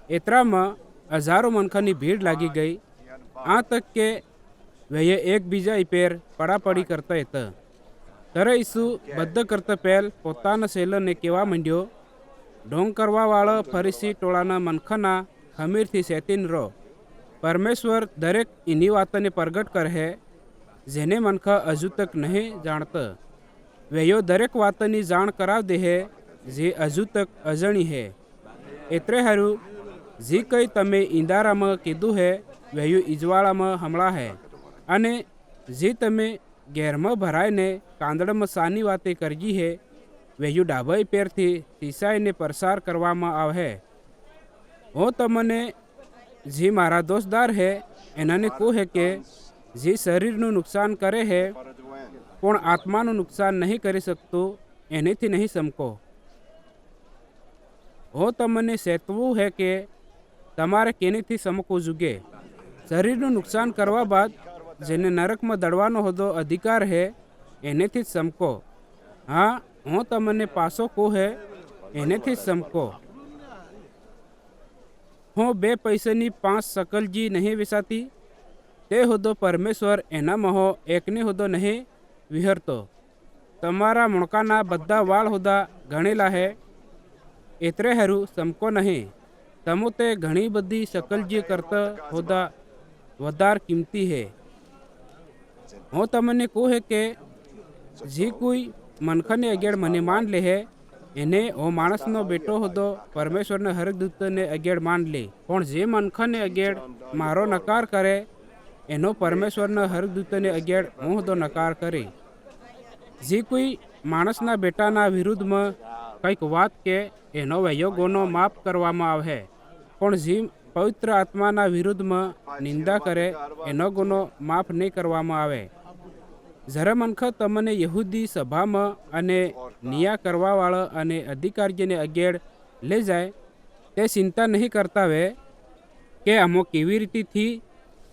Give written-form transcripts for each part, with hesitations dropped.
એતરામાં હજારો મનખાની ભીડ લાગી ગઈ. આ તક કે વહે એકબીજા પેર પડાપડી કરતા હતા. ત્યારે ઈસુ બદ્ધ કરતા પહેલ પોતાના શેલને કહેવા માંડ્યો, ઢોંગ કરવાવાળા ફરીસી ટોળાના મનખાના ખમીરથી સેતીન રહો. પરમેશ્વર દરેક એની વાતને પ્રગટ કરે જેને મનખા હજુ તક નહીં જાણતા. વેયો દરેક વાતની જાણ કરાવ દે જે હજુ તક અજાણી હે. એટલે હારું જે કંઈ તમે ઈંદારામાં કીધું હે વેયું ઈજવાળામાં હમણાં હે, અને જે તમે ઘેરમાં ભરાઈને કાંદડામાં સાની વાતે કરજી હે વેયું ડાભાઈ પેરથી સીસાઈને પ્રસાર કરવામાં આવે. હું તમને જે મારા દોસ્તદાર હે એનાને કહું હે કે જે શરીરનું નુકસાન કરે હે પણ આત્માનું નુકસાન નહીં કરી શકતો એનેથી નહીં સમકો. હું તમને ચેતવું હે કે તમારે કેનેથી સમકવું જોઈએ. શરીરનું નુકસાન કરવા બાદ જેને નરકમાં દળવાનો હોદો અધિકાર હે એનેથી જ સમકો. હા, હું તમને પાછો કહું હે એનેથી જ સમકો. હું 2 પૈસાની 5 શકલજી નહીં વેચાતી તે હોદો પરમેશ્વર એનામાં એકને હોદો નહીં વિહરતો. તમારા મણકાના બધા વાળ હોદા ગણેલા હે એટલે હારું સમકો નહીં. તમો તે ઘણી બધી શકલજી કરતા હોદા વધાર કિંમતી હે. હું તમને કહું હે કે જે કોઈ મનખાને આગળ મને માન લે હે એને હું માણસનો બેટો હોદો પરમેશ્વરના હરદૂતને આગળ માન લે. પણ જે મનખાને આગળ મારો નકાર કરે એનો પરમેશ્વરના હરદૂતને આગળ હું હોદો નકાર કરે. જે કોઈ માણસના બેટાના વિરુદ્ધમાં કંઈક વાત કે એનો વયો ગુનો માફ કરવામાં આવે, પણ જે પવિત્ર આત્માના વિરુદ્ધમાં નિંદા કરે એનો ગુનો માફ નહીં કરવામાં આવે. જ્યારે મનખા તમને યહૂદી સભામાં અને નિયા કરવાવાળા અને અધિકારીને આગળ લઈ જાય તે ચિંતા નહીં કરતા વે કે અમો કેવી રીતેથી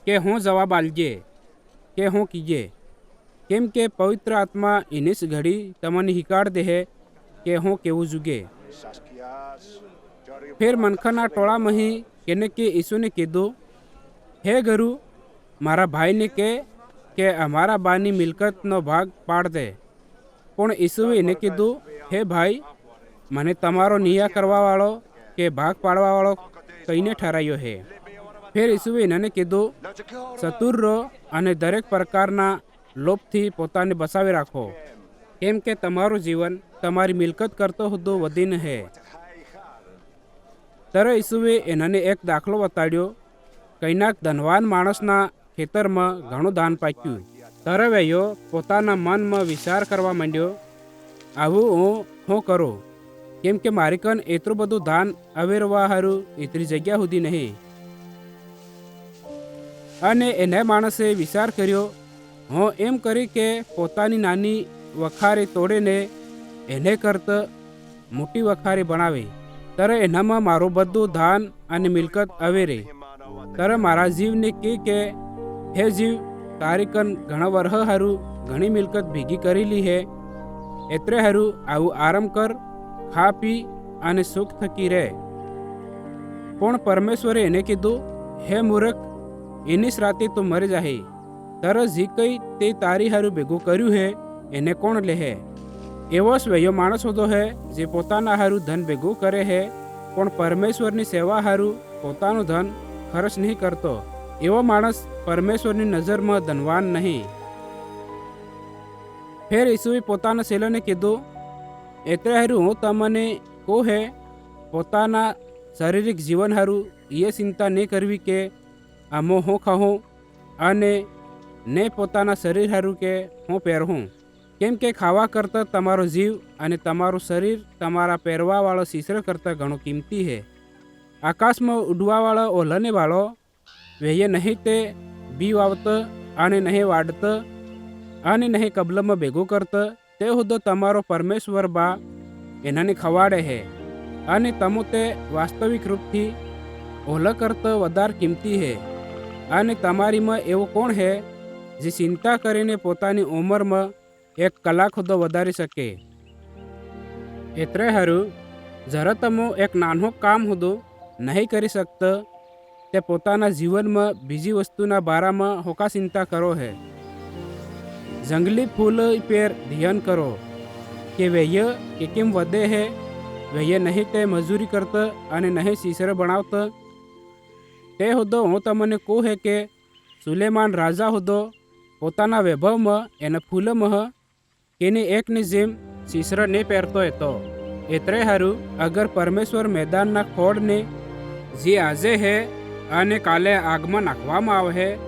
કે હું જવાબ આલજે કે હું કીજે, કેમ કે પવિત્ર આત્મા એની જ ઘડી તમને હિકાડ દે કે હું કેવું જુગે. ફેર મનખાના ટોળામાં કેને કે ઈસુને કીધું, હે ગુરુ, મારા ભાઈને કે અમારા બાની મિલકતનો ભાગ પાડ દે. પણ ઈસુએ એને કીધું, હે ભાઈ, મને તમારો નિયા કરવાવાળો કે ભાગ પાડવાવાળો કઈને ઠરાયો હે. ફેર ઈસુએ એને કીધું, ચતુર રહો અને દરેક પ્રકારના લોભથી પોતાને બચાવી રાખો, કેમ કે તમારું જીવન તમારી મિલકત કરતો હોદો વધીને હે. ત્યારે ઈસુએ એનાને એક દાખલો બતાડ્યો. કઈનાક ધનવાન માણસના ખેતરમાં ઘણું ધાન પાક્યું. ત્યારે વેયો પોતાના મનમાં વિચાર કરવા માંડ્યો, આવું હું કરું, કેમ કે મારી કન એટલું બધું ધાન અવેરવા હારું એટલી જગ્યા સુધી નહીં. અને એને માણસે વિચાર કર્યો, હું એમ કરી કે પોતાની નાની વખારી તોડીને એને કરતાં મોટી વખારી બનાવે. ત્યારે એનામાં મારું બધું ધાન અને મિલકત અવેરે. ત્યારે મારા જીવને કે હે જીવ, તારી કન ઘણા વર્ષ હારું ઘણી મિલકત ભેગી કરેલી હે, એટલે હારું આવું આરામ કર, ખા પી અને સુખ થકી રહે. પણ પરમેશ્વરે એને કીધું, હે મૂર્ખ, એની જ રાતે તો મરી જાહે. ત્યારે જે કંઈ તે તારી હારું ભેગું કર્યું હે એને કોણ લે હે? એવો સ્વયો માણસ હોતો હે જે પોતાના હારું ધન ભેગું કરે હે પણ પરમેશ્વરની સેવા હારું પોતાનું ધન ખર્ચ નહીં કરતો. એવો માણસ પરમેશ્વરની નજરમાં ધનવાન નહીં. ફેર ઈસુએ પોતાના શેલોને કીધું, એટલે હારું હું તમને કહું હે, પોતાના શારીરિક જીવન હારું એ ચિંતા નહીં કરવી કે આમો હું ખાઉં અને ને પોતાના શરીર હારું કે હું પહેરું, કેમ કે ખાવા કરતાં તમારો જીવ અને તમારું શરીર તમારા પહેરવાવાળો શીશર કરતાં ઘણું કિંમતી છે. આકાશમાં ઉડવાવાળો ઓલને વાળો વેય નહીં તે બી વાવતો અને નહીં વાડતો અને નહીં કબલમાં ભેગું કરતો, તે હુદો તમારો પરમેશ્વર બા એનાને ખવાડે છે. અને તમો તે વાસ્તવિક રૂપથી ઓલા કરતાં વધારે કિંમતી છે. અને તમારીમાં એવું કોણ છે જે ચિંતા કરીને પોતાની ઉંમરમાં 1 કલાક સુધી વધારી શકે? એટલે હારું જ્યારે તમે એક નાનું કામ હતું નહીં કરી શકતો તે પોતાના જીવનમાં બીજી વસ્તુના બારામાં હોકા ચિંતા કરો હે. જંગલી ફૂલ પર ધ્યાન કરો કે વૈય કે કેમ વધે હે. વૈય નહીં તે મજૂરી કરતા અને નહીં સીસરે બનાવતા. તે હોદો હું તમને કહું હે કે સુલેમાન રાજા હોદો પોતાના વૈભવમાં એના ફૂલમાં કેની એકની જેમ સીસર નહીં પહેરતો હતો. એટલે હારું અગર પરમેશ્વર મેદાનના ખોળને જે આજે હે અને કાલે આગમાં નાખવામાં આવે હે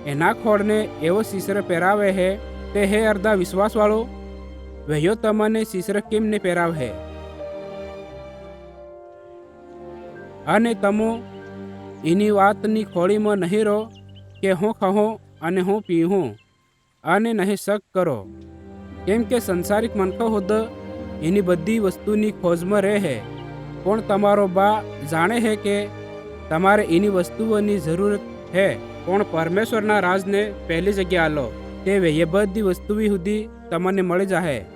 એના ખોળને એવો સીસર પહેરાવે હે તે હે અર્ધા વિશ્વાસવાળો. વહેયો તમને સીસર કેમ ને પહેરાવે હે. અને તમો એની વાતની ખોળીમાં નહીં રહો કે હું ખાઉં અને હું પીઉં અને નહીં શક કરો. કેમ કે સંસારિક મનખો હોદ એની બધી વસ્તુની ખોજમાં રહે હે. પણ તમારો બા જાણે હે કે તમારે એની વસ્તુઓની જરૂરત હે. પણ પરમેશ્વરના રાજને પહેલી જગ્યા આલો તે એ બધી વસ્તુઓ સુધી તમને મળી જાહે.